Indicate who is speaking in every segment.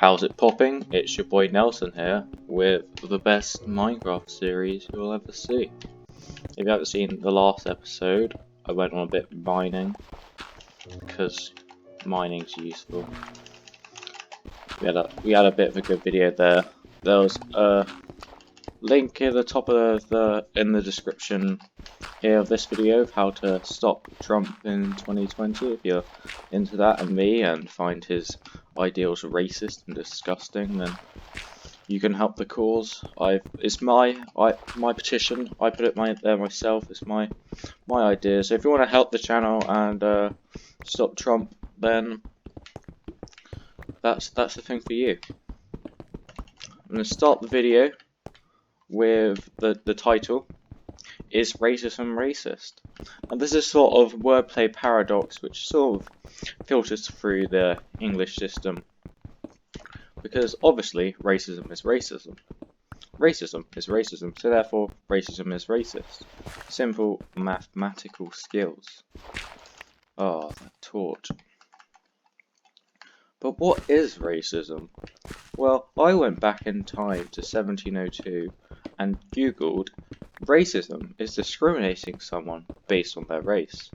Speaker 1: How's it popping? It's your boy Nelson here with the best Minecraft series you'll ever see. If you haven't seen the last episode, I went on a bit of mining because mining's useful. We had a bit of a good video there. There was a link in the top of in the description here of this video of how to stop Trump in 2020 if you're into that and me and find his ideals racist and disgusting, then you can help the cause. It's my petition. I put it there myself. It's my idea. So if you want to help the channel and stop Trump, then that's the thing for you. I'm gonna start the video with the title. Is racism racist? And this is sort of wordplay paradox which sort of filters through the English system. Because obviously racism is racism. Racism is racism, so therefore racism is racist. Simple mathematical skills. Oh, that torch. But what is racism? Well, I went back in time to 1702 and googled racism is discriminating someone based on their race.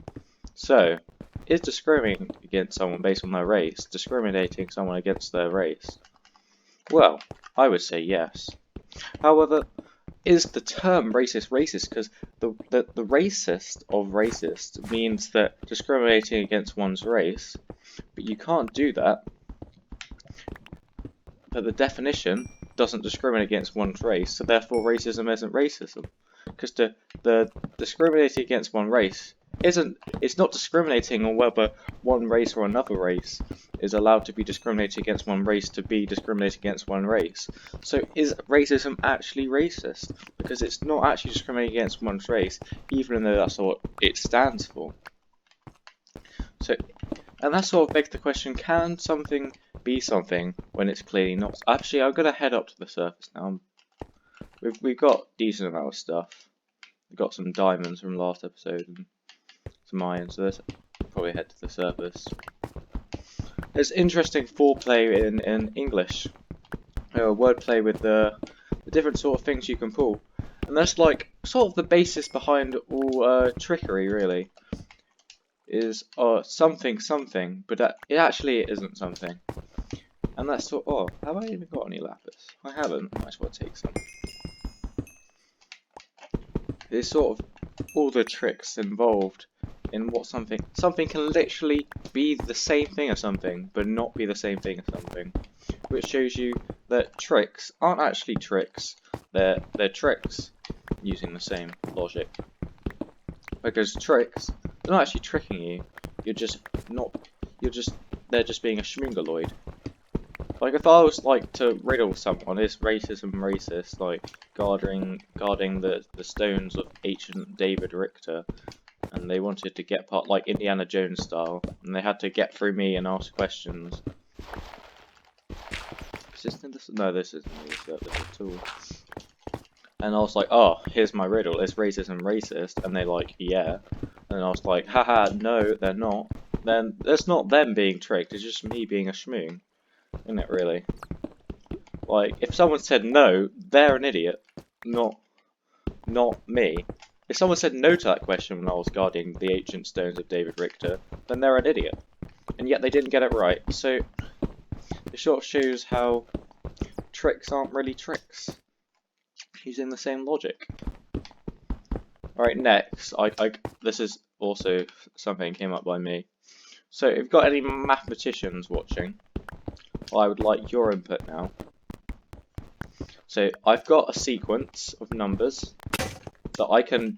Speaker 1: So, is discriminating against someone based on their race discriminating someone against their race? Well, I would say yes. However, is the term racist racist because the racist of racist means that discriminating against one's race, but you can't do that. But the definition doesn't discriminate against one's race, so therefore racism isn't racism. Because the discriminating against one race it's not discriminating on whether one race or another race is allowed to be discriminated against one race to be discriminated against one race. So is racism actually racist? Because it's not actually discriminating against one's race, even though that's what it stands for. So, and that sort of begs the question, can something be something when it's clearly not? Actually, I'm going to head up to the surface now. We've got a decent amount of stuff. We've got some diamonds from last episode and some iron, so let's probably head to the surface. There's interesting foreplay in English. Wordplay with the different sort of things you can pull. And that's like sort of the basis behind all trickery, really. Is something, but it actually isn't something. And that's sort of, have I even got any lapis? I haven't, might as well take some. There's sort of all the tricks involved in what something can literally be the same thing as something, but not be the same thing as something. Which shows you that tricks aren't actually tricks, they're tricks using the same logic. Because tricks, they're not actually tricking you, they're just being a schmingaloid. Like if I was like to riddle someone, is racism racist, like guarding the stones of ancient Davidrictus, and they wanted to get part like Indiana Jones style, and they had to get through me and ask questions. No, this isn't the tool. And I was like, oh, here's my riddle, is racism racist? And they like, yeah. And I was like, haha, no, they're not. Then that's not them being tricked, it's just me being a schmoon. Isn't it really? Like, if someone said no, they're an idiot, not me. If someone said no to that question when I was guarding the ancient stones of David Richter, then they're an idiot. And yet they didn't get it right. So, it sort of shows how tricks aren't really tricks. Using the same logic. Alright, next, this is also something that came up by me. So, if you've got any mathematicians watching, I would like your input now. So I've got a sequence of numbers that I can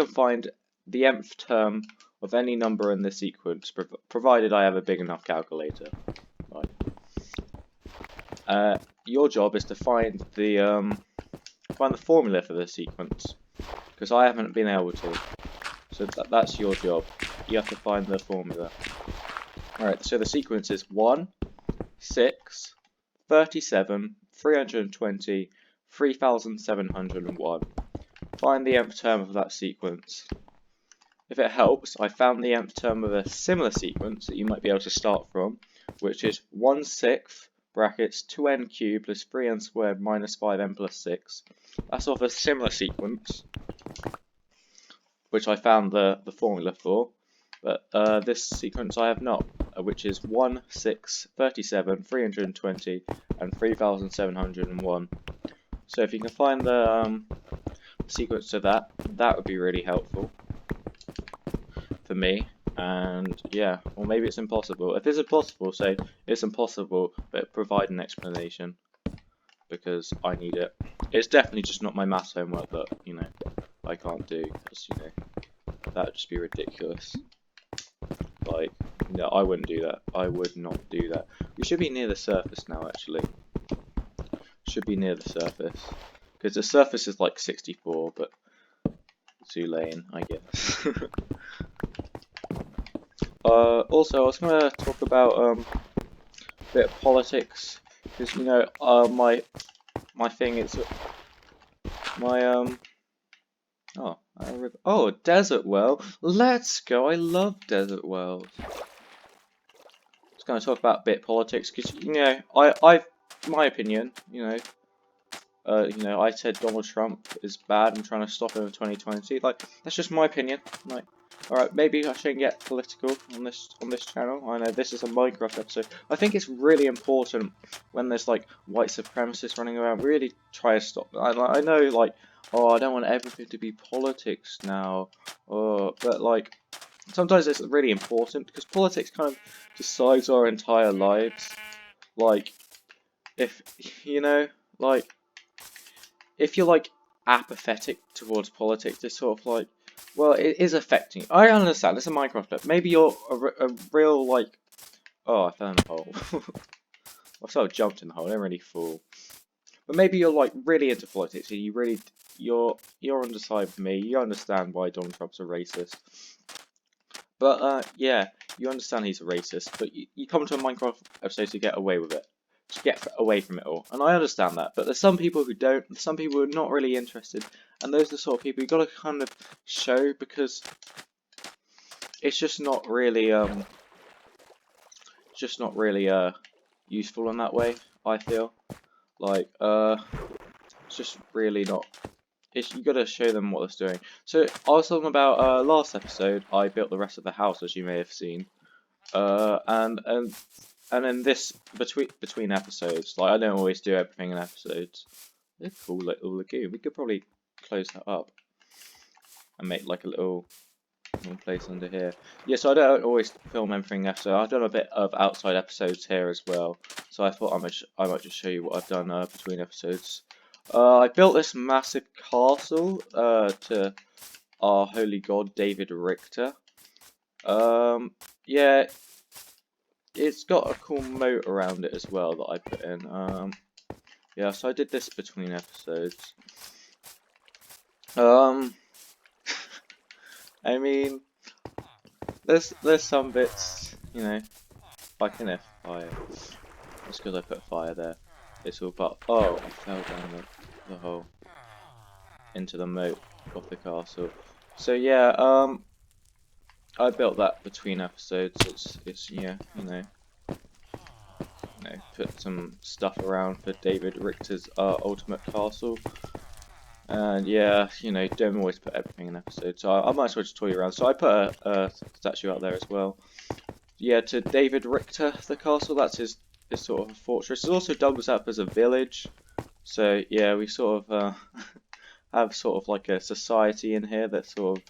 Speaker 1: find the nth term of any number in the sequence, provided I have a big enough calculator. Right. Your job is to find the formula for the sequence, because I haven't been able to. So that's your job. You have to find the formula. Alright, so the sequence is 1, 6, 37, 320, 3701. Find the nth term of that sequence. If it helps, I found the nth term of a similar sequence that you might be able to start from, which is 1/6 brackets 2n cubed plus 3n squared minus 5n plus 6. That's of a similar sequence, which I found the formula for, but this sequence I have not, which is 1, 6, 37, 320, and 3701. So if you can find the sequence to that, that would be really helpful for me. And yeah, or maybe it's impossible. If it's impossible, say it's impossible, but provide an explanation, because I need it. It's definitely just not my maths homework that, you know, I can't do, because, you know, that would just be ridiculous. Like, no, I wouldn't do that. I would not do that. We should be near the surface now, actually. Should be near the surface. Because the surface is like 64, but Zulane, I guess. Also, I was going to talk about a bit of politics. Because, you know, my thing is... Oh, desert well. Let's go. I love desert wells. I was going to talk about a bit of politics because, you know, my opinion, you know, I said Donald Trump is bad. I'm trying to stop him in 2020. Like, that's just my opinion. Like, all right, maybe I shouldn't get political on this channel. I know this is a Minecraft episode. I think it's really important when there's like white supremacists running around. Really try to stop. I know, like, oh, I don't want everything to be politics now. But like, sometimes it's really important because politics kind of decides our entire lives. Like, if you know, like, if you're like apathetic towards politics, it's sort of like, well, it is affecting you. I understand, it's a Minecraft clip. Maybe you're a real, like... Oh, I fell in a hole. I sort of jumped in the hole, I didn't really fall. But maybe you're, like, really into politics, and you're on the side with me, you understand why Donald Trump's a racist. But, yeah, you understand he's a racist, but you come to a Minecraft episode to get away with it. To get away from it all. And I understand that, but there's some people who don't, some people who are not really interested, and those are the sort of people you've got to kind of show, because it's just not really, useful in that way, I feel. Like, it's just really not, you got to show them what it's doing. So, I was talking about, last episode, I built the rest of the house, as you may have seen, and then this, between episodes, like, I don't always do everything in episodes. They're cool little lagoon. We could probably close that up and make like a little place under here. Yeah, so I don't always film everything in episode. I've done a bit of outside episodes here as well. So I thought I might just show you what I've done between episodes. I built this massive castle to our holy god David Richter. Yeah. It's got a cool moat around it as well that I put in. Yeah, so I did this between episodes. I mean, there's some bits, you know, like in fire. That's because I put fire there. It's all but oh, I fell down the hole into the moat of the castle. So yeah, I built that between episodes. It's yeah, you know, put some stuff around for David Richter's ultimate castle. And yeah, you know, don't always put everything in episodes. So I might as well just toy you around. So I put a statue out there as well. Yeah, to David Richter, the castle. That's his sort of a fortress. It also doubles up as a village. So yeah, we sort of have sort of like a society in here that sort of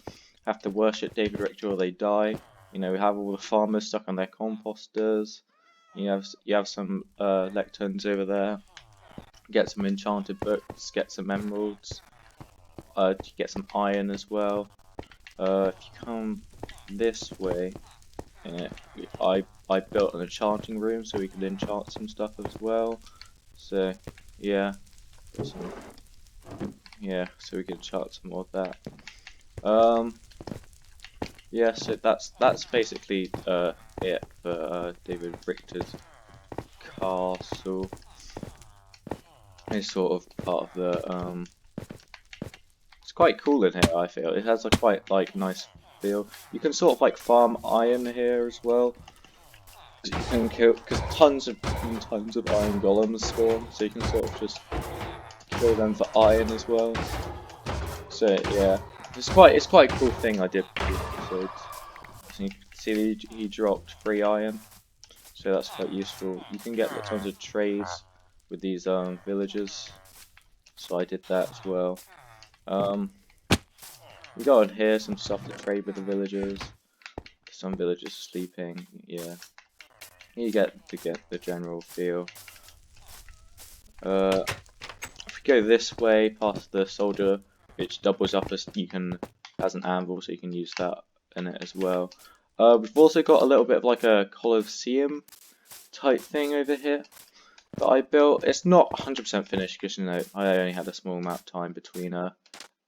Speaker 1: have to worship David Richter or they die. You know, we have all the farmers stuck on their composters. You have some lecterns over there. Get some enchanted books. Get some emeralds. Get some iron as well. If you come this way, I built an enchanting room so we could enchant some stuff as well. So yeah, so we can enchant some more of that. Yeah, so that's basically it for David Richter's castle. It's sort of part of the it's quite cool in here, I feel. It has a quite like nice feel. You can sort of like farm iron here as well. You can kill, because tons of iron golems spawn, so you can sort of just kill them for iron as well. So yeah, it's quite a cool thing I did for the episodes. So you can see he dropped 3 iron, so that's quite useful. You can get tons of trades with these villagers, so I did that as well. We got in here some stuff to trade with the villagers. Some villagers sleeping, yeah. You get the general feel. If we go this way past the soldier, which doubles up as as an anvil, so you can use that in it as well. We've also got a little bit of like a Colosseum type thing over here that I built. It's not 100% finished because, you know, I only had a small amount of time between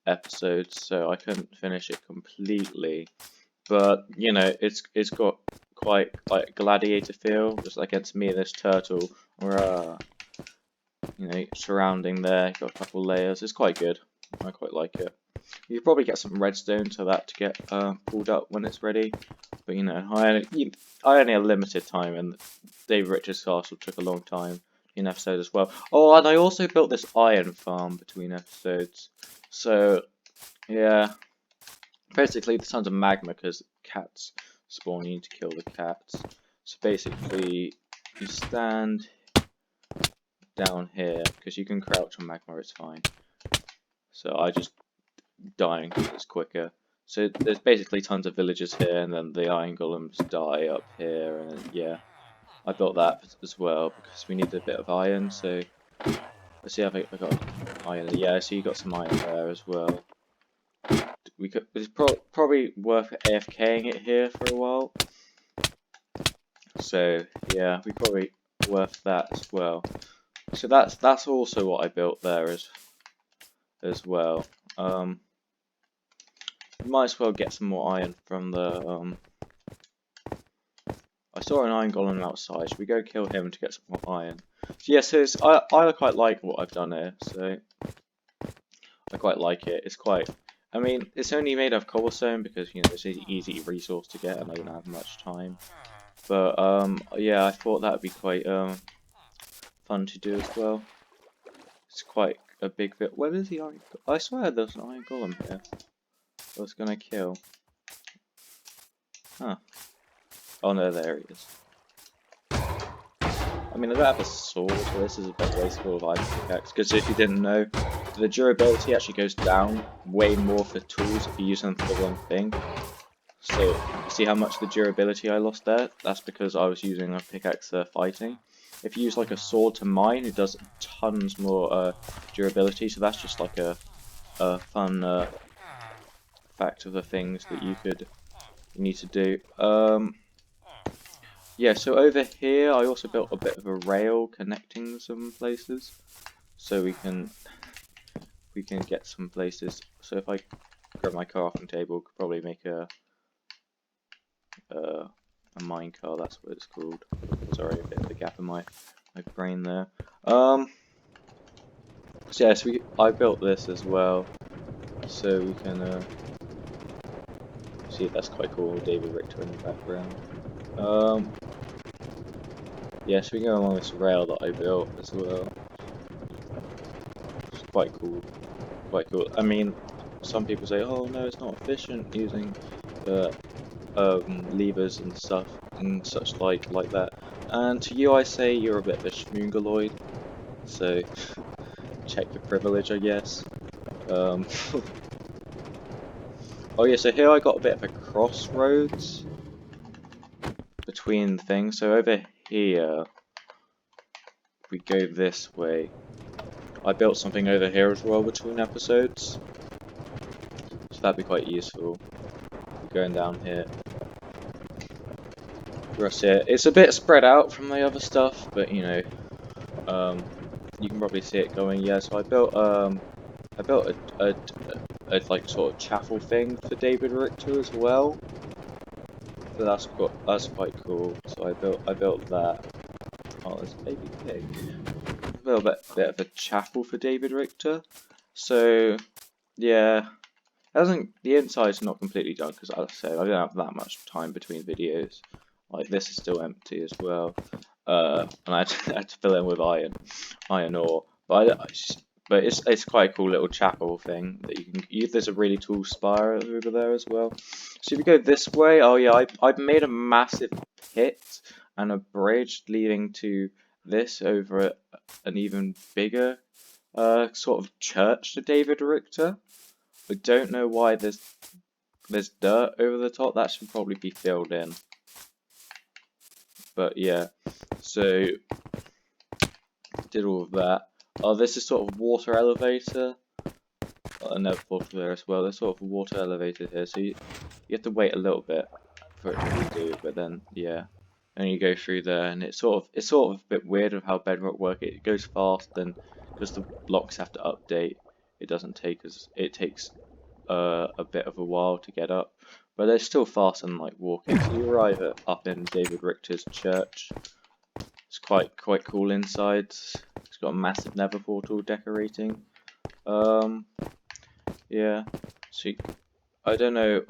Speaker 1: episodes, so I couldn't finish it completely. But you know, it's got quite like gladiator feel, just against me and this turtle, or you know, surrounding there. Got a couple layers. It's quite good. I quite like it. You could probably get some redstone to that to get pulled up when it's ready. But you know, I only had limited time, and Davidrictus castle took a long time in episode as well. Oh, and I also built this iron farm between episodes. So yeah, basically the tons of magma because cats spawn. You need to kill the cats. So basically, you stand down here because you can crouch on magma. It's fine. So I just dying because it's quicker. So there's basically tons of villagers here, and then the iron golems die up here, and yeah, I built that as well because we need a bit of iron. So let's see if I got iron. Yeah, so you got some iron there as well. It's probably worth AFKing it here for a while. So yeah, we probably worth that as well. So that's also what I built there as well. Might as well get some more iron from the I saw an iron golem outside. Should we go kill him to get some more iron? So yes, I quite like what I've done here. So I quite like it. It's quite. I mean, it's only made of cobblestone because, you know, it's an easy resource to get, and I don't have much time. But yeah, I thought that would be quite fun to do as well. It's quite a big bit. Where is the iron? I swear there's an iron golem here. I was gonna kill. Huh. Oh no, there he is. I mean, I don't have a sword, so this is a bit wasteful of iron pickaxe, because if you didn't know, the durability actually goes down way more for tools if you use them for the wrong thing. So, you see how much the durability I lost there? That's because I was using a pickaxe for fighting. If you use like a sword to mine, it does tons more durability, so that's just like a fun fact of the things that you need to do. Yeah, so over here I also built a bit of a rail connecting some places, so we can get some places. So if I grab my crafting table, could probably make a minecart. That's what it's called. Sorry, a bit of a gap in my brain there. So yes, I built this as well, so we can see that's quite cool. David Richter in the background. Yeah, so we can go along this rail that I built as well. It's quite cool. Quite cool. I mean, some people say, "Oh no, it's not efficient using the levers and stuff and such like that." And to you, I say you're a bit of a schmoongaloid. So check your privilege, I guess. Oh yeah, so here I got a bit of a crossroads between things. So over here, if we go this way, I built something over here as well between episodes. So that'd be quite useful. Going down here. Across here. It's a bit spread out from the other stuff, but you know, you can probably see it going. Yeah, so I built a like sort of chapel thing for David Richter as well. So that's quite cool. So I built that. Oh, there's a baby pig. A little bit of a chapel for David Richter. So yeah, the inside's not completely done because, as I said, I don't have that much time between videos Like this is still empty as well. And I had to fill in with iron ore. But it's quite a cool little chapel thing that you can use. There's a really tall spire over there as well. So if you go this way, oh yeah, I've made a massive pit and a bridge leading to this over an even bigger sort of church to David Richter. I don't know why there's dirt over the top. That should probably be filled in. But yeah, so did all of that. Oh, this is sort of water elevator. I never thought of there as well. There's sort of a water elevator here, so you have to wait a little bit for it to redo. But then yeah, and you go through there, and it's sort of a bit weird of how Bedrock works. It goes fast, and because the blocks have to update, it doesn't take as it takes a bit of a while to get up. But they're still fast and like walking. So you arrive up in David Richter's church. It's quite cool inside. It's got a massive nether portal decorating. Yeah. So I don't know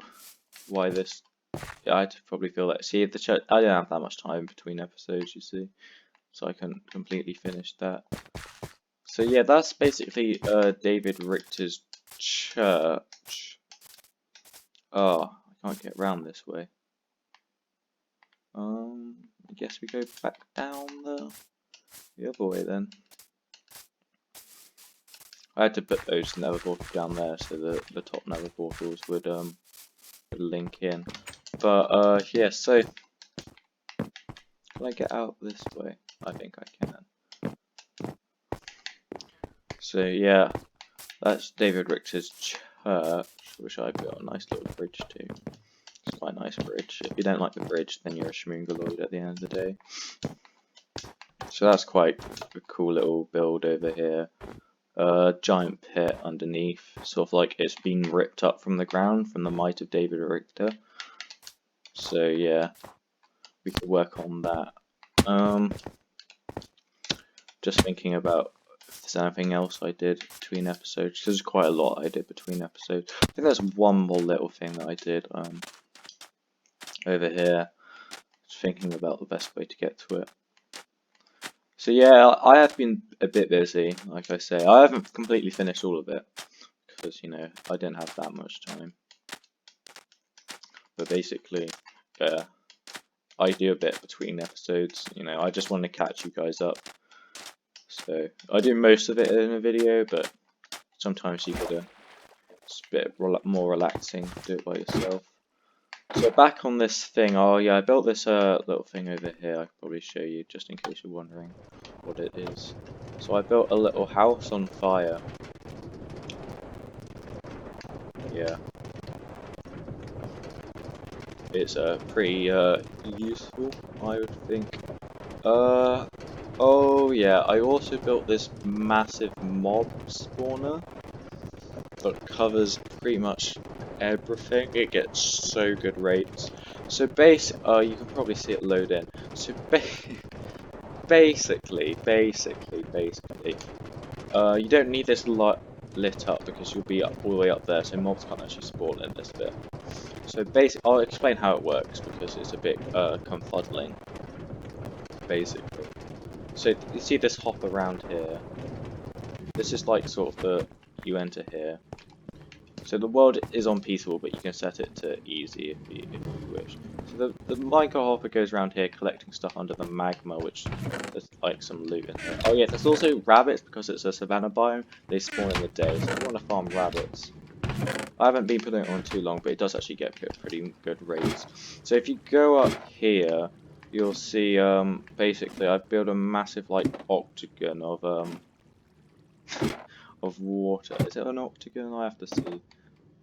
Speaker 1: why this. Yeah, I'd probably feel that. See, the church. I didn't have that much time between episodes, you see, so I couldn't completely finish that. So yeah, that's basically David Richter's church. Oh, I can't get around this way. I guess we go back down the other way then. I had to put those nether portals down there so the top nether portals would link in. But yeah, so can I get out this way? I think I can. So yeah, that's David Richter's church, which I built a nice little bridge to. It's quite a nice bridge. If you don't like the bridge, then you're a schmoongaloid at the end of the day. So that's quite a cool little build over here. Giant pit underneath, sort of like it's been ripped up from the ground from the might of David Richter. So yeah, we could work on that. Just thinking about if there's anything else I did between episodes. There's quite a lot I did between episodes. I think there's one more little thing that I did over here. Just thinking about the best way to get to it. So yeah, I have been a bit busy, like I say. I haven't completely finished all of it, because, you know, I didn't have that much time. But basically, yeah, I do a bit between episodes, you know, I just want to catch you guys up. So, I do most of it in a video, but sometimes you gotta, it's a bit more relaxing, do it by yourself. So back on this thing, oh yeah, I built this little thing over here. I could probably show you just in case you're wondering what it is. So I built a little house on fire. Yeah. It's pretty useful, I would think. Oh yeah, I also built this massive mob spawner that covers pretty much everything. It gets so good rates. So you can probably see it load in. So basically, you don't need this lit up because you'll be all the way up there, so mobs can't actually spawn in this bit. So I'll explain how it works because it's a bit confuddling. Basically, so you see this hop around here. This is like sort of you enter here. So the world is on peaceful, but you can set it to easy if you wish. So the Minecraft hopper goes around here collecting stuff under the magma, which there's like some loot in there. Oh yeah, there's also rabbits because it's a savanna biome. They spawn in the day, so if you want to farm rabbits. I haven't been putting it on too long, but it does actually get pretty good rates. So if you go up here, you'll see basically I've built a massive like octagon of water. Is it an octagon? I have to see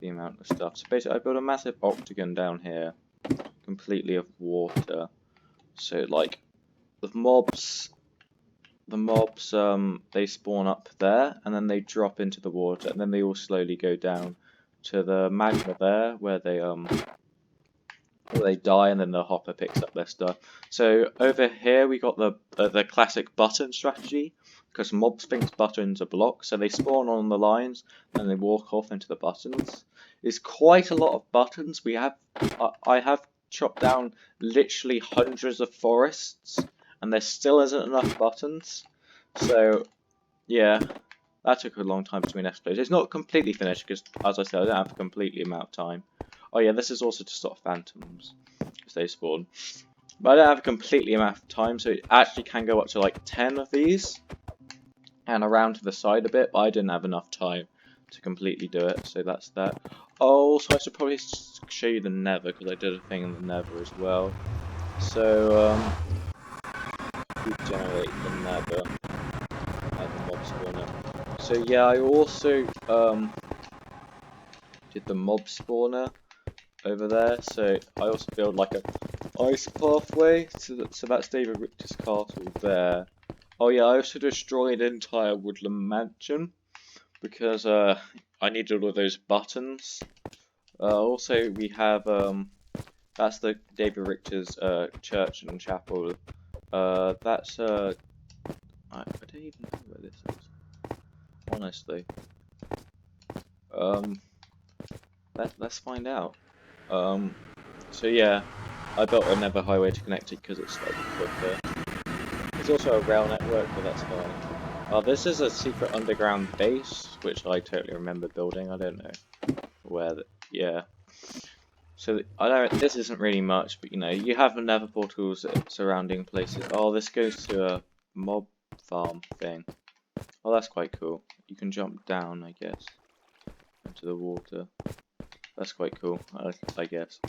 Speaker 1: the amount of stuff. So basically I built a massive octagon down here, completely of water. So like the mobs they spawn up there and then they drop into the water and then they all slowly go down to the magma there where they die and then the hopper picks up their stuff. So over here we got the classic button strategy, because mobs think buttons are blocks, so they spawn on the lines and they walk off into the buttons. It's quite a lot of buttons. I have chopped down literally hundreds of forests, and there still isn't enough buttons. So, yeah, that took a long time between episodes. It's not completely finished because, as I said, I don't have a completely amount of time. Oh yeah, this is also to stop phantoms because they spawn. But I don't have a completely amount of time, so it actually can go up to like 10 of these and around to the side a bit, but I didn't have enough time to completely do it, so that's that. Oh, so I should probably show you the nether, because I did a thing in the nether as well. So, we generate the nether and the mob spawner. So yeah, I also did the mob spawner over there, so I also built like a ice pathway, so that's Davidrictus castle there. Oh yeah, I also destroyed an entire woodland mansion, because I needed all those buttons. Also, we have that's the David Richter's church and chapel. That's I don't even know where this is, honestly. Let's find out. So yeah, I built a nether highway to connect it because it's slightly quicker. There's also a rail network, but that's fine. Oh, this is a secret underground base, which I totally remember building. I don't know where. Yeah. So I don't. This isn't really much, but you know, you have nether portals surrounding places. Oh, this goes to a mob farm thing. Oh, that's quite cool. You can jump down, I guess, into the water. That's quite cool, I guess.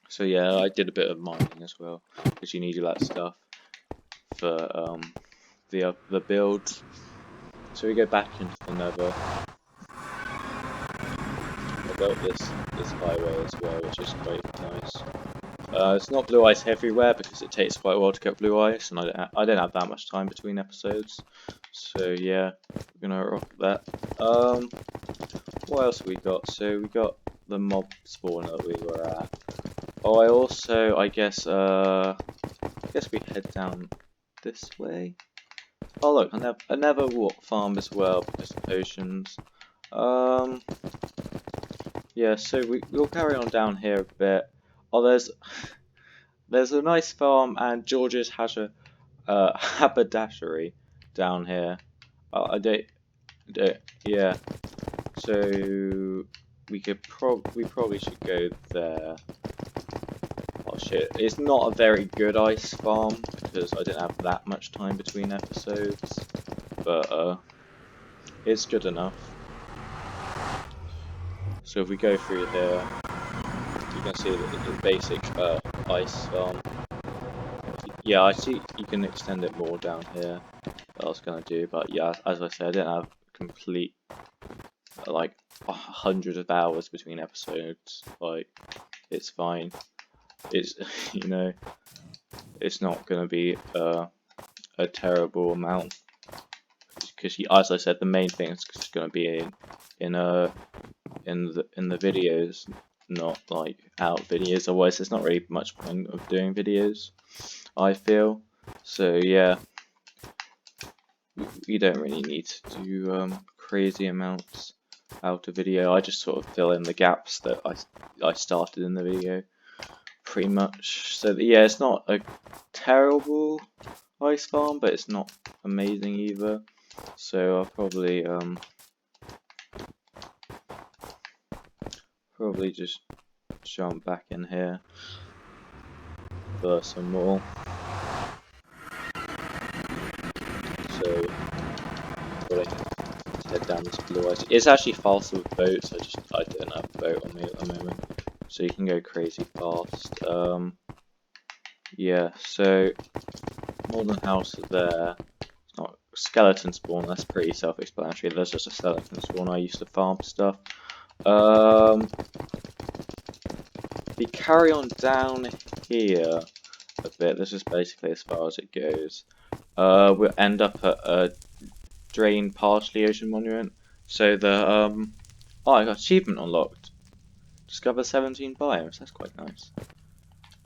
Speaker 1: So yeah, I did a bit of mining as well, because you needed that stuff for the build. So we go back into the nether. I built this highway as well, which is quite nice. It's not blue ice everywhere because it takes quite a while to get blue ice, and I don't have that much time between episodes. So yeah, we're gonna rock that. What else have we got? So we got the mob spawner that we were at. Oh, I guess we head down this way. Oh look, I never walk farm as well because of potions. Yeah, so we'll carry on down here a bit. Oh, there's a nice farm, and George's has a haberdashery down here. Yeah. So we probably should go there. Oh shit, it's not a very good ice farm because I didn't have that much time between episodes, but it's good enough. So if we go through here, you can see the basic ice farm. Yeah, I see you can extend it more down here. What I was gonna do, but yeah, as I said, I didn't have complete like hundreds of hours between episodes. Like, it's fine. It's you know, it's not gonna be a terrible amount because as I said, the main thing is just gonna be in the videos, not like out videos. Otherwise, there's not really much point of doing videos, I feel. So yeah, you don't really need to do crazy amounts out of video. I just sort of fill in the gaps that I started in the video, pretty much. So yeah, it's not a terrible ice farm, but it's not amazing either. So I'll probably just jump back in here for some more. So probably head down this blue ice. It's actually faster with boats. I don't have a boat on me at the moment, so you can go crazy fast. Yeah. So modern house there. It's not skeleton spawn. That's pretty self-explanatory. There's just a skeleton spawn. I used to farm stuff. We carry on down here a bit. This is basically as far as it goes. We'll end up at a drain partially ocean monument. So the oh, I got achievement unlocked. Discover 17 biomes. That's quite nice.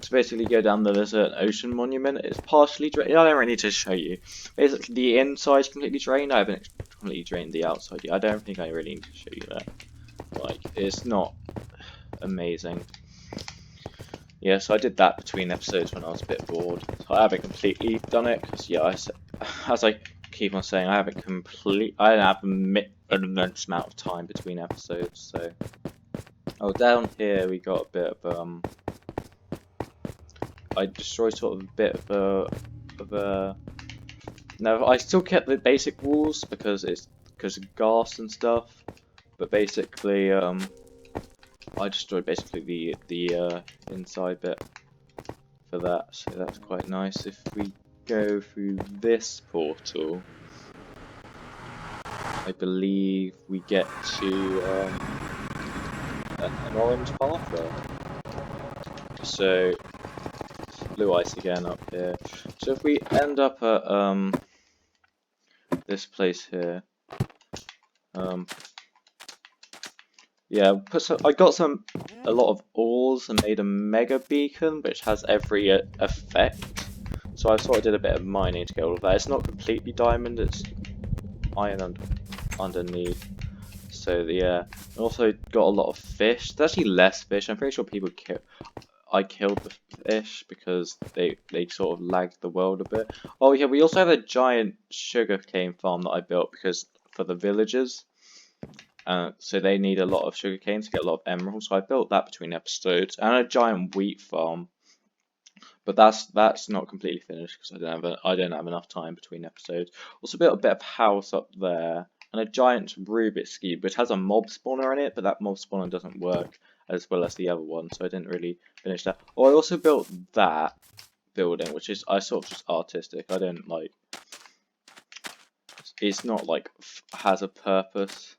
Speaker 1: So basically, go down there. There's an ocean monument. It's partially drained. I don't really need to show you. Basically, the inside's completely drained. I haven't completely drained the outside yet. I don't think I really need to show you that. Like, it's not amazing. yeah, so I did that between episodes when I was a bit bored. So I haven't completely done it because yeah, as I keep on saying, I don't have an immense amount of time between episodes. So oh, down here we got a bit of I destroyed sort of a bit of a. No, I still kept the basic walls because of gas and stuff. But basically, I destroyed basically the inside bit for that, so that's quite nice. If we go through this portal, I believe we get to an orange pathway. So blue ice again up here. So if we end up at this place here, yeah, I got a lot of ores and made a mega beacon, which has every effect. So I sort of did a bit of mining to get all of that. It's not completely diamond; it's iron underneath. So yeah, I also got a lot of fish. There's actually less fish. I'm pretty sure I killed the fish because they sort of lagged the world a bit. Oh yeah, we also have a giant sugarcane farm that I built because for the villagers. So they need a lot of sugarcane to get a lot of emeralds. So I built that between episodes, and a giant wheat farm. But that's not completely finished because I don't have enough time between episodes. Also built a bit of house up there, and a giant Rubik's cube which has a mob spawner in it, but that mob spawner doesn't work as well as the other one, so I didn't really finish that. Oh, I also built that building, which is I sort of just artistic. I don't like. It's not like has a purpose.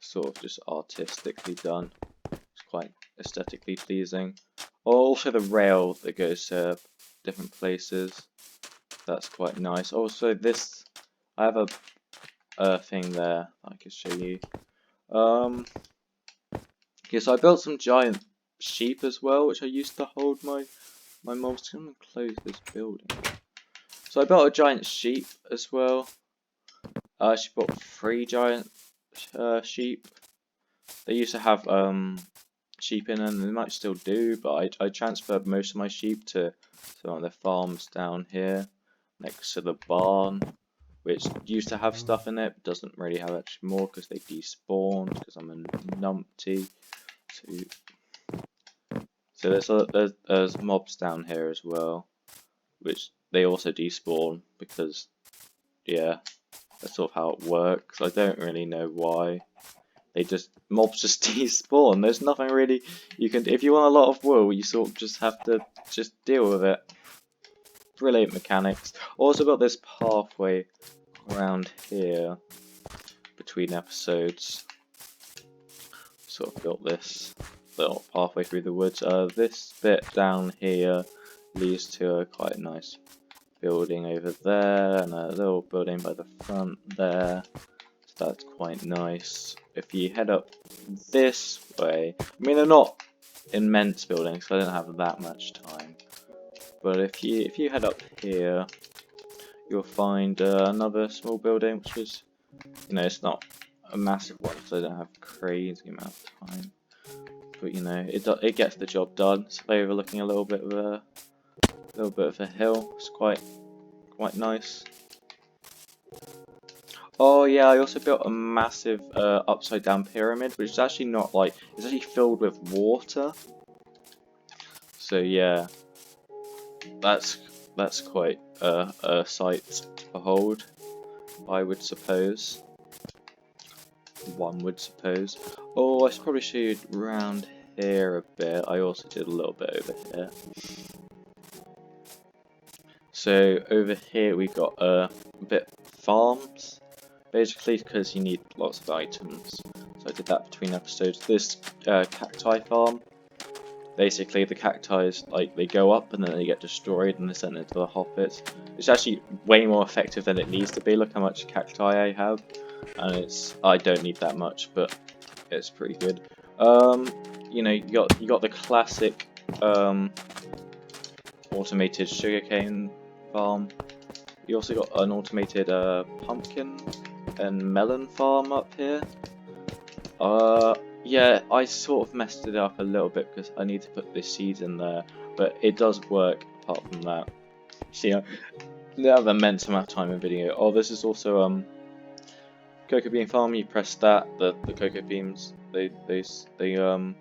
Speaker 1: Sort of just artistically done. It's quite aesthetically pleasing. Also the rail that goes to different places. That's quite nice. Also this, I have a thing there I can show you. Okay, so I built some giant sheep as well, which I used to hold my mobs. I'm gonna close this building. So I built a giant sheep as well. I actually bought 3 giant sheep. They used to have sheep in, and they might still do, but I transferred most of my sheep to some of the farms down here next to the barn, which used to have stuff in it, but doesn't really have actually more because they despawned because I'm a numpty. So there's mobs down here as well, which they also despawn because yeah, that's sort of how it works. I don't really know why. Mobs just despawn. There's nothing really you can. If you want a lot of wool, you sort of just have to just deal with it. Brilliant mechanics. Also got this pathway around here between episodes. Sort of built this little pathway through the woods. This bit down here leads to a quite nice building over there, and a little building by the front there. So that's quite nice. If you head up this way, I mean they're not immense buildings, so I don't have that much time. But if you head up here, you'll find another small building, which is, you know, it's not a massive one, so I don't have a crazy amount of time. But you know, it gets the job done. It's overlooking a little bit of a hill. It's quite nice. Oh yeah, I also built a massive upside down pyramid, which is actually not like, it's actually filled with water. So yeah, that's quite a sight to behold, I would suppose. One would suppose. Oh, I should probably show you around here a bit. I also did a little bit over here. So over here we got a bit farms. Basically, because you need lots of items. So I did that between episodes. This cacti farm, basically the cacti, like, they go up and then they get destroyed and they're sent into the hoppits. It's actually way more effective than it needs to be. Look how much cacti I have, and I don't need that much, but it's pretty good. You know, you got the classic automated sugarcane farm. You also got an automated pumpkin and melon farm up here. Yeah, I sort of messed it up a little bit because I need to put this seed in there, but it does work apart from that. See, I have an immense amount of time in video. Oh, this is also cocoa bean farm. You press that, the cocoa beans wait, this is the wrong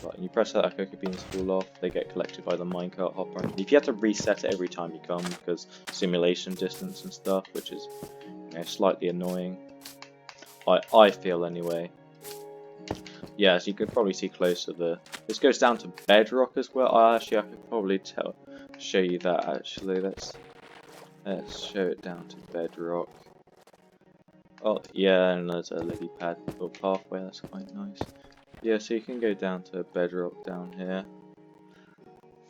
Speaker 1: button. You press that, the cocoa beans fall off. They get collected by the minecart hopper. If you have to reset it every time you come because simulation distance and stuff, which is slightly annoying. I feel anyway. Yeah, as you could probably see closer there. This goes down to bedrock as well. I could probably show you that actually. Let's show it down to bedrock. Oh yeah, and there's a lily pad or pathway. That's quite nice. Yeah, so you can go down to bedrock down here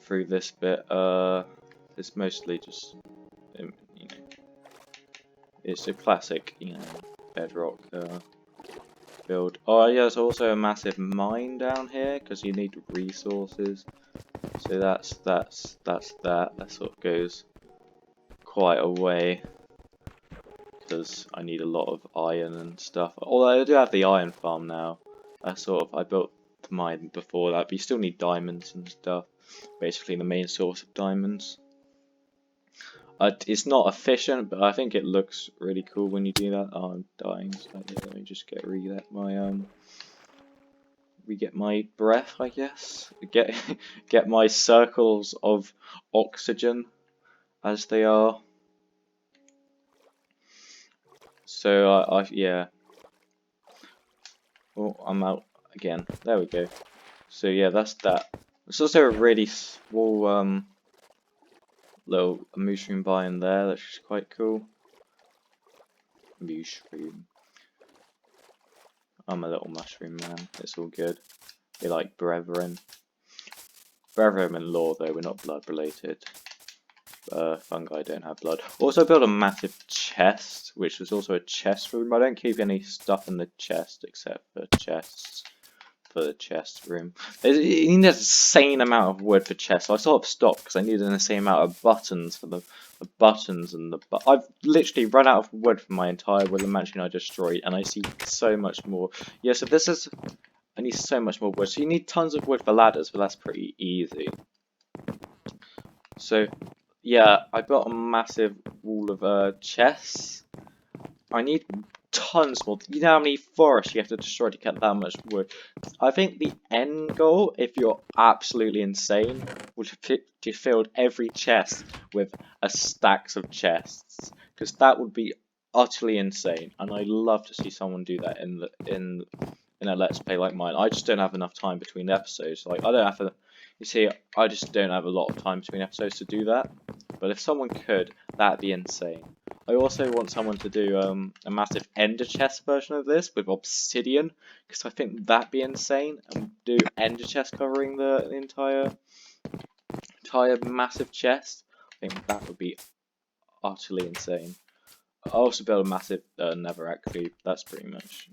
Speaker 1: through this bit. It's mostly just it's a classic bedrock build. Oh yeah, there's also a massive mine down here because you need resources. So that's that. That sort of goes quite a way because I need a lot of iron and stuff. Although I do have the iron farm now. I built the mine before that, but you still need diamonds and stuff. Basically, the main source of diamonds. It's not efficient, but I think it looks really cool when you do that. Oh, I'm dying slightly. Let me just get my breath, I guess. Get my circles of oxygen as they are. So yeah. Oh, I'm out again. There we go. So yeah, that's that. There's also a really small little mushroom biome there, that's just quite cool. Mushroom. I'm a little mushroom man. It's all good. We're like brethren. Brethren in law, though, we're not blood related. Fungi don't have blood. Also built a massive chest, which was also a chest room. I don't keep any stuff in the chest except for chests. For the chest room. You need an insane amount of wood for chests. So I sort of stopped because I needed an insane amount of buttons for the buttons and the. I've literally run out of wood for my entire woodland mansion I destroyed, and I see so much more. Yeah, so this is. I need so much more wood. So you need tons of wood for ladders, but that's pretty easy. So, yeah, I built a massive wall of chests. I need tons more. You know how many forests you have to destroy to get that much wood? I think the end goal, if you're absolutely insane, would be to fill every chest with a stacks of chests, because that would be utterly insane. And I'd love to see someone do that in a let's play like mine. I just don't have enough time between episodes. Like I don't have a. You see, I just don't have a lot of time between episodes to do that. But if someone could, that'd be insane. I also want someone to do a massive ender chest version of this with obsidian, because I think that'd be insane, and do ender chest covering the entire massive chest. I think that would be utterly insane. I also built a massive nether actually. That's pretty much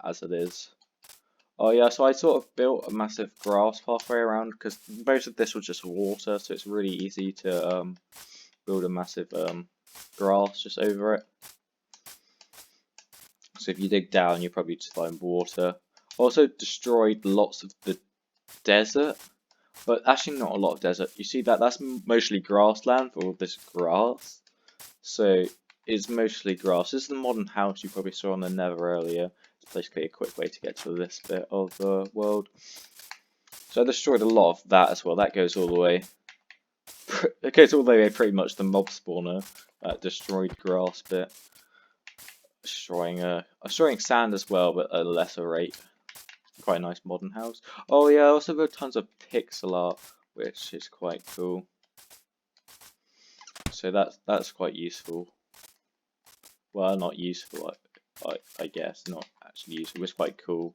Speaker 1: as it is. Oh yeah, so I sort of built a massive grass pathway around because most of this was just water, so it's really easy to build a massive grass just over it. So if you dig down, you probably just find water. Also destroyed lots of the desert, but actually not a lot of desert. You see that's mostly grassland for all this grass. So it's mostly grass. This is the modern house you probably saw on the Nether earlier. It's basically a quick way to get to this bit of the world. So I destroyed a lot of that as well. That goes all the way. It goes all the way pretty much the mob spawner. Destroyed grass bit. Destroying sand as well, but at a lesser rate. Quite a nice modern house. Oh yeah, I also built tons of pixel art, which is quite cool. So that's quite useful. Well, not useful, I guess, not actually useful. It's quite cool.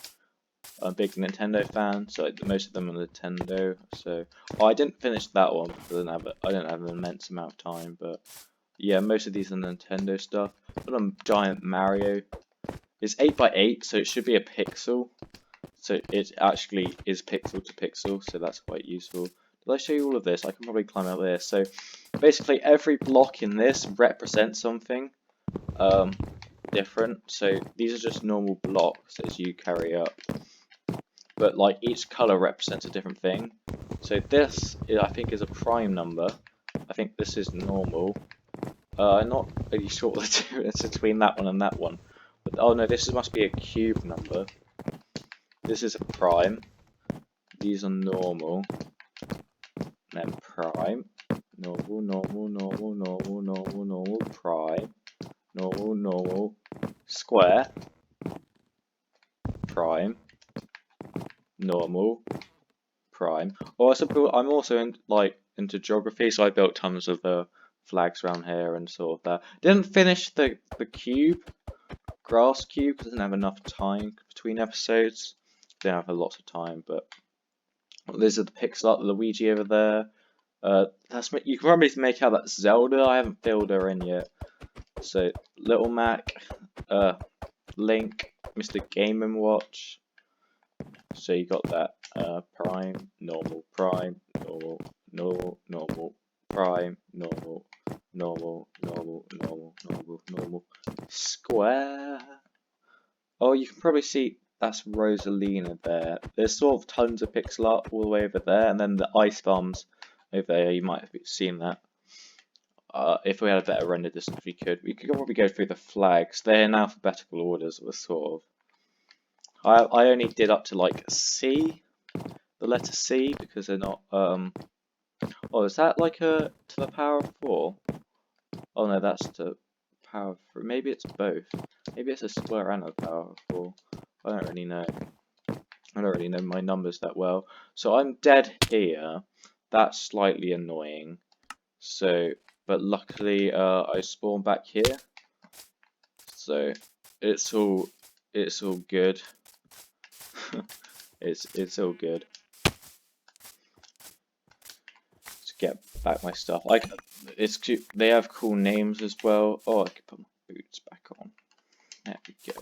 Speaker 1: I'm a big Nintendo fan, so most of them are Nintendo. So I didn't finish that one because I don't have an immense amount of time. But yeah, most of these are Nintendo stuff. But I'm giant Mario. It's 8x8, so it should be a pixel. So it actually is pixel to pixel, so that's quite useful. Did I show you all of this? I can probably climb out there. So basically every block in this represents something. different. So these are just normal blocks as you carry up, but like each color represents a different thing. So this, I think, is a prime number. I think this is normal. I'm not really sure the difference between that one and that one. But, oh no, this must be a cube number. This is a prime. These are normal. Then prime. Normal, normal, normal, normal, normal, normal, prime. Normal, normal, square. Prime. Normal. Prime. Oh, I'm also into geography, so I built tons of flags around here and sort of that. Didn't finish the cube, grass cube, because I didn't have enough time between episodes. Didn't have a lot of time, but these are the pixel art, Luigi over there. You can probably make out that's Zelda. I haven't filled her in yet. So Little Mac, Link, Mr. Game & Watch. So you got that prime, normal, normal, normal, prime, normal, normal, normal, normal, normal, normal, square. Oh, you can probably see that's Rosalina there. There's sort of tons of pixel art all the way over there, and then the ice bombs over there. You might have seen that. If we had a better render distance, we could probably go through the flags. They're in alphabetical orders, sort of. I only did up to like C, the letter C, because they're not, oh, is that like to the power of 4? Oh no, that's to power of 3. Maybe it's both. Maybe it's a square and a power of 4. I don't really know. I don't really know my numbers that well. So I'm dead here. That's slightly annoying. So, but luckily I spawned back here. So it's all good. it's all good. To get back my stuff. It's cute. They have cool names as well. Oh, I can put my boots back on. There we go.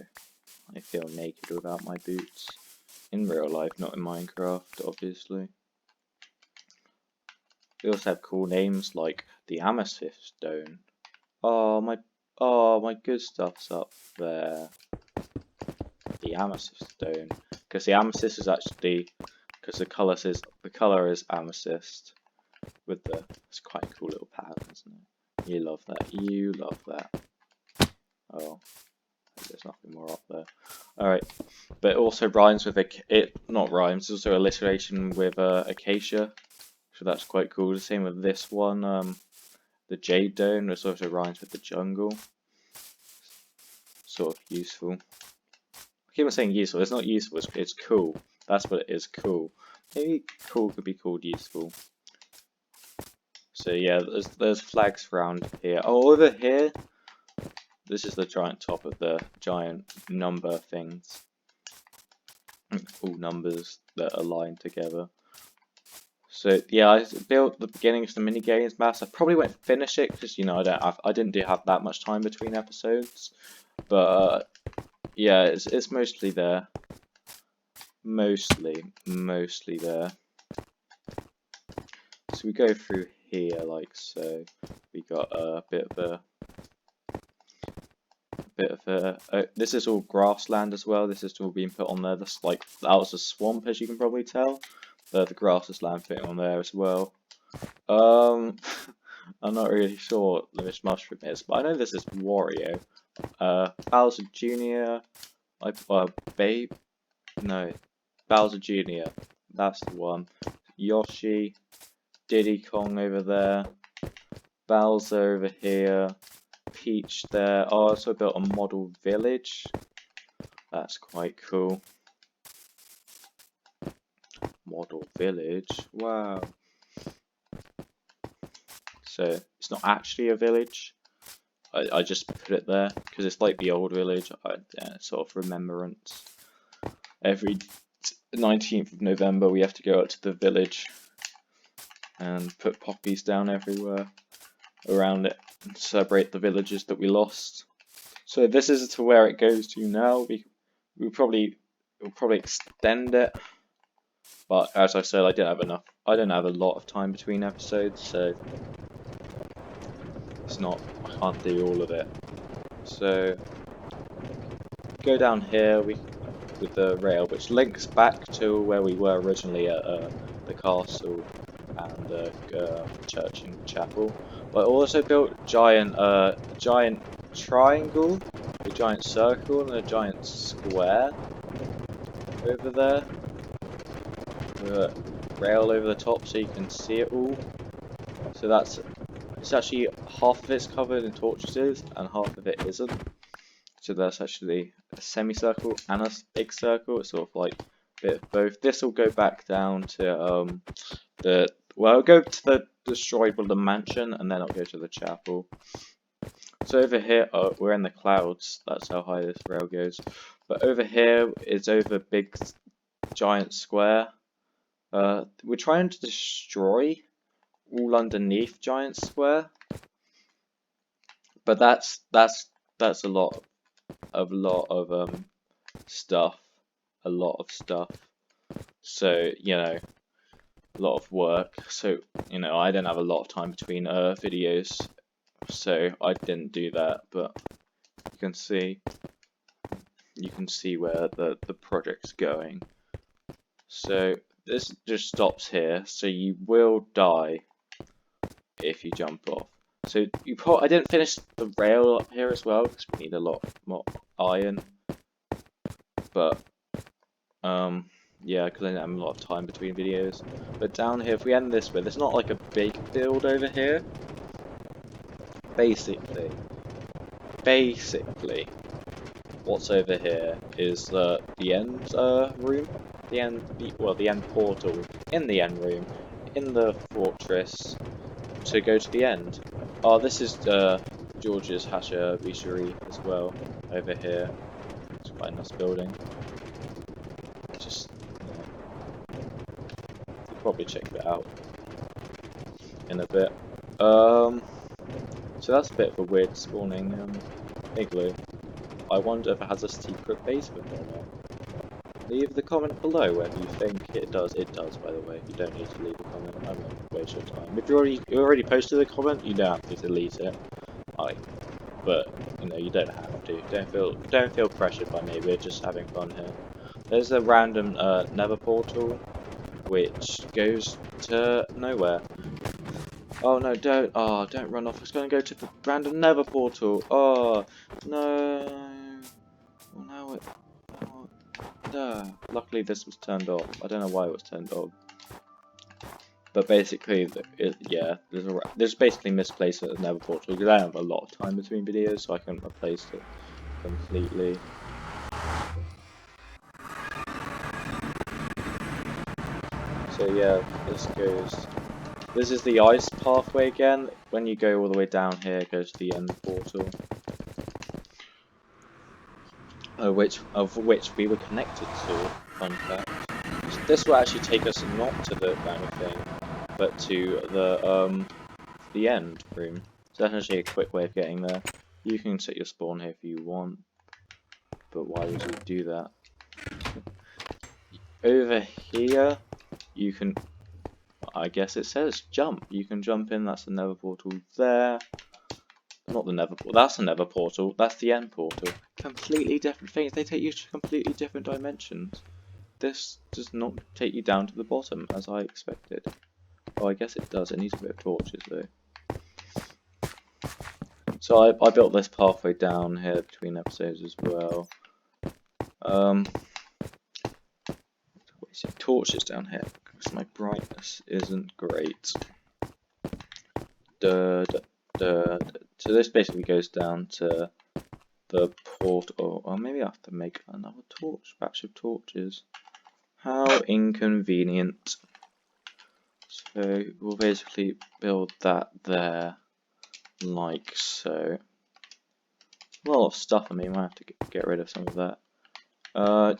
Speaker 1: I feel naked without my boots. In real life, not in Minecraft, obviously. They also have cool names like the Amethyst Stone. Oh my good stuff's up there. The Amethyst Stone, because the amethyst is actually, because the color is amethyst with it's quite a cool little pattern, isn't it? You love that. You love that. Oh, there's nothing more up there. All right, but it also rhymes with not rhymes. It's also alliteration with acacia, so that's quite cool. The same with this one, the Jade Dome, which also rhymes with the jungle. Sort of useful. I keep on saying useful. It's not useful. It's cool. That's what it is. Cool. Maybe cool could be called useful. So yeah, there's flags around here. Oh, over here. This is the giant top of the giant number things. All numbers that align together. So yeah, I built the beginnings of the mini games maps. I probably won't finish it because I didn't have that much time between episodes. But yeah, it's mostly there. Mostly there. So we go through here like so. We got a bit of this is all grassland as well. This is all being put on there. That's like that was a swamp, as you can probably tell. The grass is land putting on there as well. I'm not really sure what this mushroom is, but I know this is Wario. Bowser Jr. Bowser Jr. That's the one. Yoshi, Diddy Kong over there, Bowser over here, Peach there. Oh, I also built a model village. That's quite cool. Model village. Wow. So it's not actually a village. I just put it there because it's like the old village. Sort of remembrance. Every 19th of November we have to go out to the village and put poppies down everywhere around it and celebrate the villages that we lost. So this is to where it goes to now. We'll probably extend it, but as I said, I didn't have a lot of time between episodes, so I can't do all of it. So go down here with the rail, which links back to where we were originally at the castle and the church and chapel. But I also built giant triangle, a giant circle, and a giant square over there. With a rail over the top so you can see it all. So it's actually half of it's covered in torches and half of it isn't. So that's actually a semicircle and a big circle. It's sort of like a bit of both. This will go back down to it'll go to the destroyed Woodland Mansion, and then it'll go to the chapel. So over here, we're in the clouds. That's how high this rail goes. But over here is over big giant square. We're trying to destroy all underneath giant square, but that's a lot of stuff, so you know, a lot of work. So you know, I don't have a lot of time between videos, so I didn't do that. But you can see where the project's going. So this just stops here, so you will die if you jump off. So I didn't finish the rail up here as well because we need a lot more iron. But yeah, because I didn't have a lot of time between videos. But down here, if we end this way, there's not like a big build over here. Basically, what's over here is the end room, the end portal in the end room in the fortress to go to the end. Oh, this is George's Hashery as well over here. It's quite a nice building. Just you'll probably check it out in a bit. So that's a bit of a weird spawning igloo. I wonder if it has a secret basement or not. Leave the comment below whether you think it does. It does, by the way. You don't need to leave a comment. I won't waste your time. If you already posted a comment, you don't have to delete it. But you know, you don't have to. Don't feel pressured by me. We're just having fun here. There's a random nether portal which goes to nowhere. Oh no, don't run off. It's going to go to the random nether portal. Oh, no. Well, now it... Oh, luckily this was turned off. I don't know why it was turned off. But basically, yeah, there's basically misplaced at the nether portal because I have a lot of time between videos, so I couldn't replace it completely. So yeah, this is the ice pathway again. When you go all the way down here, it goes to the end portal, of which we were connected to. Fun fact. This will actually take us not to the random thing, but to the end room. So that's actually a quick way of getting there. You can set your spawn here if you want, but why would you do that? Over here, you can. I guess it says jump. You can jump in. That's the nether portal there. Not the nether portal. That's the nether portal. That's the end portal. Completely different things. They take you to completely different dimensions. This does not take you down to the bottom as I expected. Oh, I guess it does. It needs a bit of torches though. So I built this pathway down here between episodes as well. Some torches down here because my brightness isn't great. So this basically goes down to the portal. Or maybe I have to make another batch of torches. How inconvenient. So we'll basically build that there, like so. A lot of stuff. I mean, I have to get rid of some of that.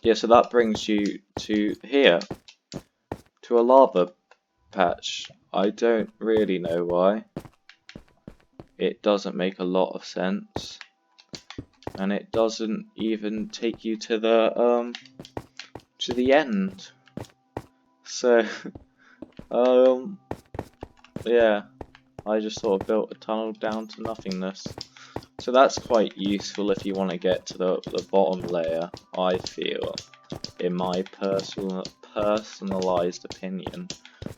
Speaker 1: Yeah, so that brings you to here, to a lava patch. I don't really know why. It doesn't make a lot of sense, and it doesn't even take you to the end. So, yeah, I just sort of built a tunnel down to nothingness. So that's quite useful if you want to get to the bottom layer, I feel, in my personalized opinion,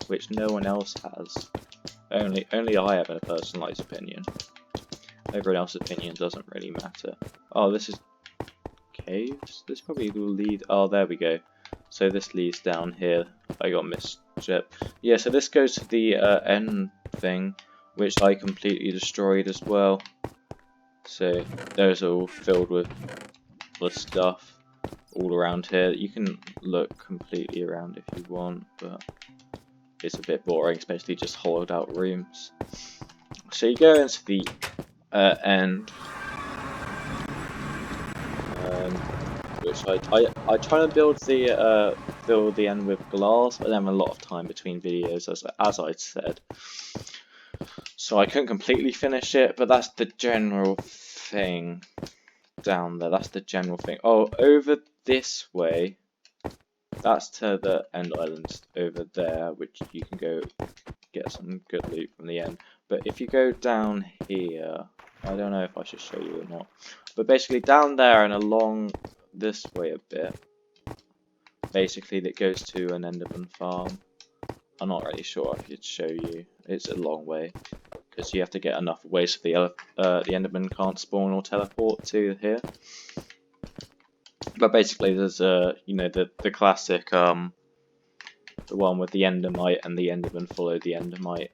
Speaker 1: which no one else has. Only I have a personalized opinion. Everyone else's opinion doesn't really matter. Oh, this is caves? This probably will lead... Oh, there we go. So this leads down here. I got misstep. Yeah, so this goes to the end thing, which I completely destroyed as well. So those are all filled with the stuff all around here. You can look completely around if you want, but it's a bit boring, especially just hollowed out rooms. So you go into the end, which I try to build the end with glass, but then a lot of time between videos, as I said. So I couldn't completely finish it, but that's the general thing down there. That's the general thing. Oh, over this way, that's to the end islands over there, which you can go get some good loot from the end. But if you go down here, I don't know if I should show you or not, but basically down there and along this way a bit, basically that goes to an Enderman farm. I'm not really sure I could show you. It's a long way because you have to get enough away so the Enderman can't spawn or teleport to here. But basically, there's you know, the classic the one with the Endermite and the Enderman follow the Endermite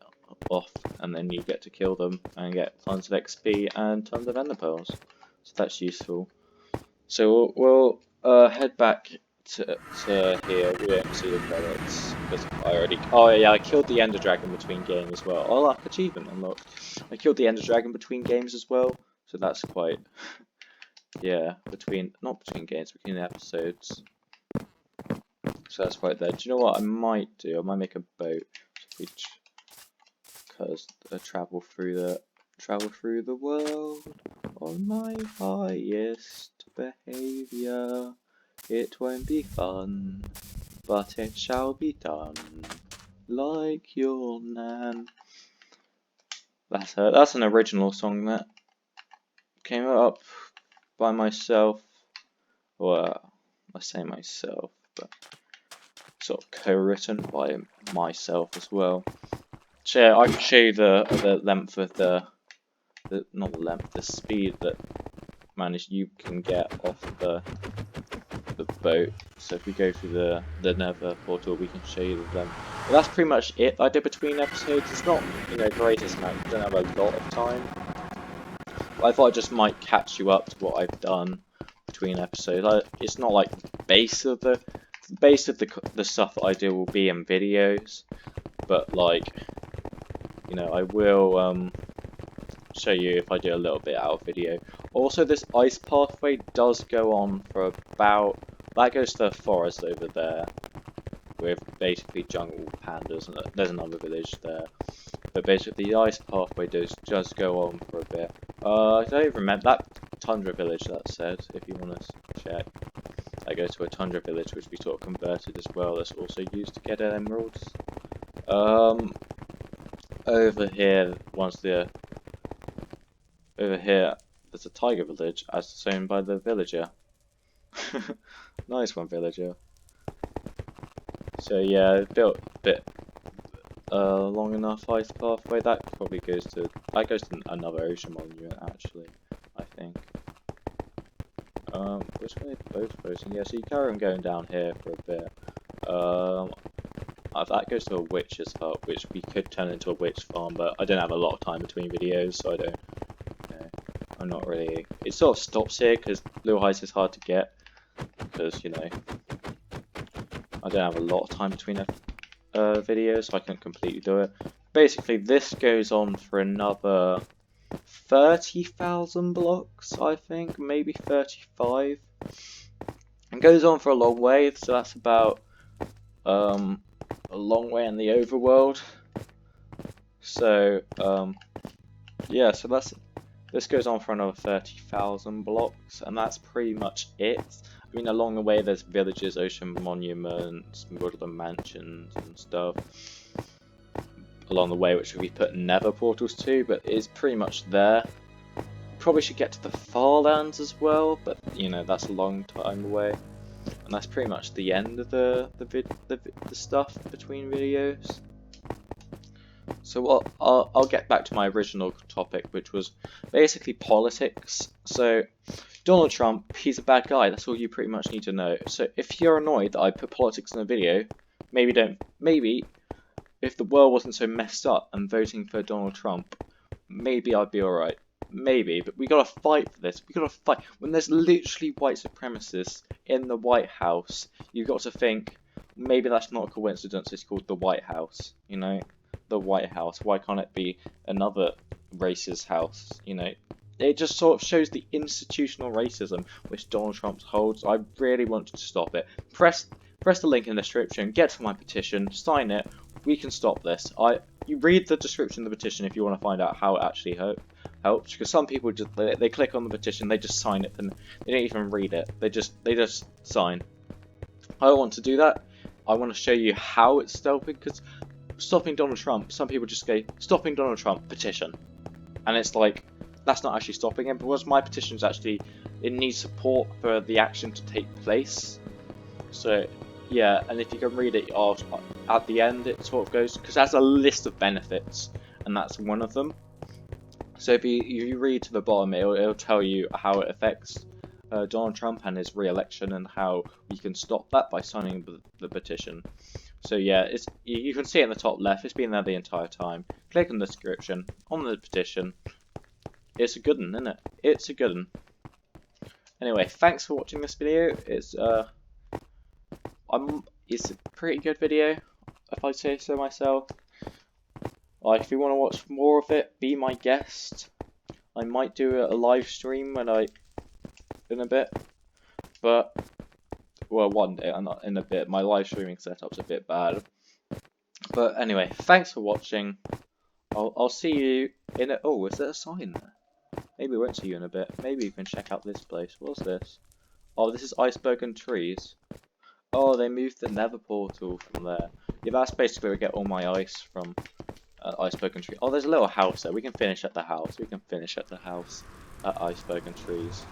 Speaker 1: off, and then you get to kill them and get tons of XP and tons of Ender pearls. So that's useful. So we'll head back to here. We won't see the credits because I already. Oh yeah, I killed the Ender Dragon between games as well. Oh look, achievement unlocked. I killed the Ender Dragon between games as well. So that's quite. Yeah, not between games, between episodes. So that's right there. Do you know what I might do? I might make a boat, because I travel through the world on my highest behaviour. It won't be fun, but it shall be done, like your nan. That's an original song that came up by myself. Well, I say myself, but sort of co-written by myself as well. So I can show you the length of not the length, the speed that you can get off the boat. So if we go through the Nether portal, we can show you the length. But that's pretty much it I did between episodes. It's not, you know, greatest amount. You don't have a lot of time. But I thought I just might catch you up to what I've done between episodes. It's not like the base of the stuff that I do will be in videos, but like, you know, I will show you if I do a little bit out of video. Also, this ice pathway does go on for about, that goes to the forest over there with basically jungle pandas, and there's another village there. But basically the ice pathway does go on for a bit. I don't even remember that tundra village that said, if you want to check. I go to a tundra village which we sort of converted as well. That's also used to get emeralds. Over here, there's a tiger village as shown by the villager. Nice one, villager. So yeah, built a bit long enough ice pathway. That probably goes to another ocean monument actually, I think. Which way are both posting? Yeah, so you carry on going down here for a bit. That goes to a witch's hut, which we could turn into a witch farm, but I don't have a lot of time between videos, so I don't. You know, I'm not really. It sort of stops here because Little Heights is hard to get because, you know, I don't have a lot of time between videos, so I can't completely do it. Basically, this goes on for another 30,000 blocks, I think, maybe 35. It goes on for a long way, so that's about a long way in the overworld. So yeah, so this goes on for another 30,000 blocks, and that's pretty much it. I mean, along the way there's villages, ocean monuments, woodland mansions and stuff along the way, which we put nether portals to, but it's pretty much there. probably should get to the Farlands as well, but you know, that's a long time away. And that's pretty much the end of the stuff between videos. So I'll get back to my original topic, which was basically politics. So Donald Trump, he's a bad guy. That's all you pretty much need to know. So if you're annoyed that I put politics in a video, maybe if the world wasn't so messed up and voting for Donald Trump, maybe I'd be alright. Maybe, but we gotta fight for this. We gotta fight. When there's literally white supremacists in the White House, you've got to think, maybe that's not a coincidence, it's called the White House, you know? The White House. Why can't it be another racist house, you know? It just sort of shows the institutional racism which Donald Trump holds. I really want to stop it. Press the link in the description, get to my petition, sign it, we can stop this. You read the description of the petition if you want to find out how it actually helps, because some people just they click on the petition, they just sign it, and they don't even read it. They just sign. I don't want to do that. I want to show you how it's stopping, because stopping Donald Trump, some people just go, stopping Donald Trump, petition. And it's like, that's not actually stopping him, because my petition is actually, it needs support for the action to take place. So, yeah, and if you can read it, at the end it sort of goes, because it has a list of benefits, and that's one of them. So if you read to the bottom, it'll tell you how it affects Donald Trump and his re-election, and how we can stop that by signing the petition. So yeah, you can see it in the top left, it's been there the entire time. Click on the description, on the petition. It's a good one, isn't it? It's a good one. Anyway, thanks for watching this video. It's a pretty good video, if I say so myself. Like, if you want to watch more of it, be my guest. I might do a live stream in a bit, but well, one day, not in a bit. My live streaming setup's a bit bad. But anyway, thanks for watching. I'll see you in a... Oh, is there a sign there? Maybe we won't see you in a bit. Maybe you can check out this place. What's this? Oh, this is Iceberg and Trees. Oh, they moved the nether portal from there. Yeah, that's basically where I get all my ice from. Iceberg and Trees. Oh, there's a little house there. We can finish at the house. We can finish at the house at Iceberg and Trees.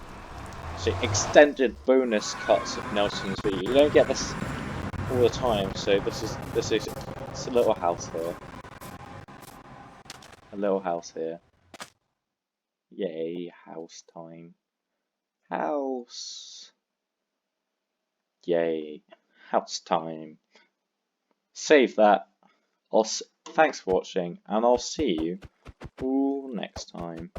Speaker 1: So extended bonus cuts of Nelson's video. You don't get this all the time. So this is it's a little house here. A little house here. Yay, house time. House. Yay, house time. Save that. Thanks for watching, and I'll see you all next time.